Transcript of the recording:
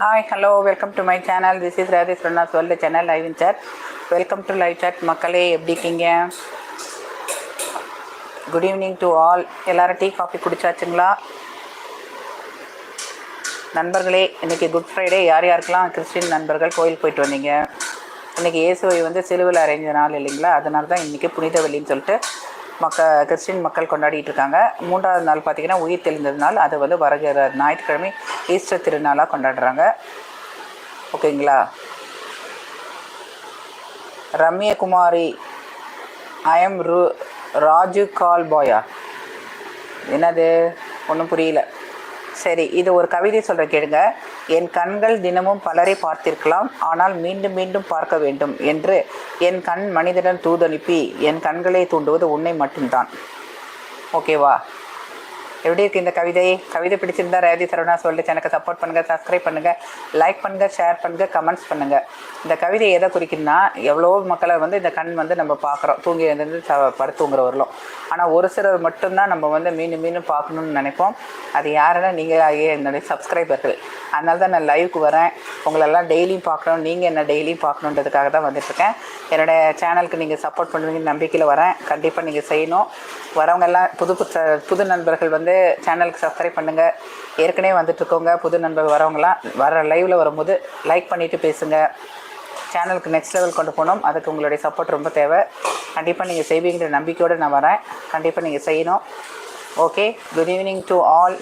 Hi, hello, welcome to my channel. This is Radhesh Ranna's World channel live in chat. Welcome to live chat மக்களே, எப்படி இருக்கீங்க? Good evening to all. எல்லாரும் tea coffee குடிச்சாச்சுங்களா? நண்பர்களே, இன்றைக்கி good Friday. யார் யாருக்கெல்லாம் Christian நண்பர்கள் கோயில் போயிட்டு வந்தீங்க? இன்றைக்கி இயேசுவை வந்து சிலுவையில் அறைஞ்ச நாள் இல்லைங்களா? அதனால தான் இன்றைக்கி புனித வெள்ளின்னு சொல்லிட்டு கிறிஸ்டின் மக்கள் கொண்டாடிட்டு இருக்காங்க. மூன்றாவது நாள் பார்த்திங்கன்னா உயிர் தெளிந்தது நாள். அது வந்து வருகிற ஞாயிற்றுக்கிழமை ஈஸ்டர் திருநாளாக கொண்டாடுறாங்க. ஓகேங்களா? ரம்யகுமாரி, ஐ எம் ராஜு கால் பாயா. என்னது ஒன்றும் புரியல. சரி, இது ஒரு கவிதை சொல்கிற கேளுங்க. என் கண்கள் தினமும் பலரை பார்த்திருக்கலாம், ஆனால் மீண்டும் மீண்டும் பார்க்க வேண்டும் என்று என் கண் மனிதனிடம் தூதனுப்பி என் கண்களை தூண்டுவது உன்னை மட்டும்தான். ஓகேவா? எப்படி இருக்குது இந்த கவிதை பிடிச்சிருந்தா ரேவதி சரவணா சொல்லிட்டு எனக்கு சப்போர்ட் பண்ணுங்கள், சப்ஸ்கிரைப் பண்ணுங்கள், லைக் பண்ணுங்கள், ஷேர் பண்ணுங்கள், கமெண்ட்ஸ் பண்ணுங்கள். இந்த கவிதை எதை குறிக்குன்னா, எவ்வளோ மக்களை வந்து இந்த கண் வந்து நம்ம பார்க்குறோம், தூங்கி எழுந்து படுத்துங்கிற வரலாம். ஆனால் ஒரு சிலர் மட்டும்தான் நம்ம வந்து மீண்டும் மீண்டும் பார்க்கணுன்னு நினைப்போம். அது யாருன்னா நீங்கள் என்னுடைய சப்ஸ்கிரைபர்கள். அதனால தான் நான் லைவுக்கு வரேன். உங்களெல்லாம் டெய்லியும் பார்க்கணும், நீங்கள் என்ன டெய்லியும் பார்க்கணுன்றதுக்காக தான் வந்துட்டுருக்கேன். என்னோடய சேனலுக்கு நீங்கள் சப்போர்ட் பண்ணுவீங்கன்னு நம்பிக்கையில் வரேன். கண்டிப்பாக நீங்கள் செய்யணும். வரவங்கெல்லாம் புது நண்பர்கள் வந்து சேனலுக்கு சப்ஸ்கிரைப் பண்ணுங்கள். ஏற்கனவே வந்துட்டுருக்கோங்க புது நண்பர்கள் வரவங்களாம் வர லைவில் வரும்போது லைக் பண்ணிவிட்டு பேசுங்க. சேனலுக்கு நெக்ஸ்ட் லெவல் கொண்டு போகணும். அதுக்கு உங்களுடைய சப்போர்ட் ரொம்ப தேவை. கண்டிப்பாக நீங்கள் செய்வீங்கிற நம்பிக்கையோடு நான் வரேன். கண்டிப்பாக நீங்கள் செய்யணும். Okay, good evening to all.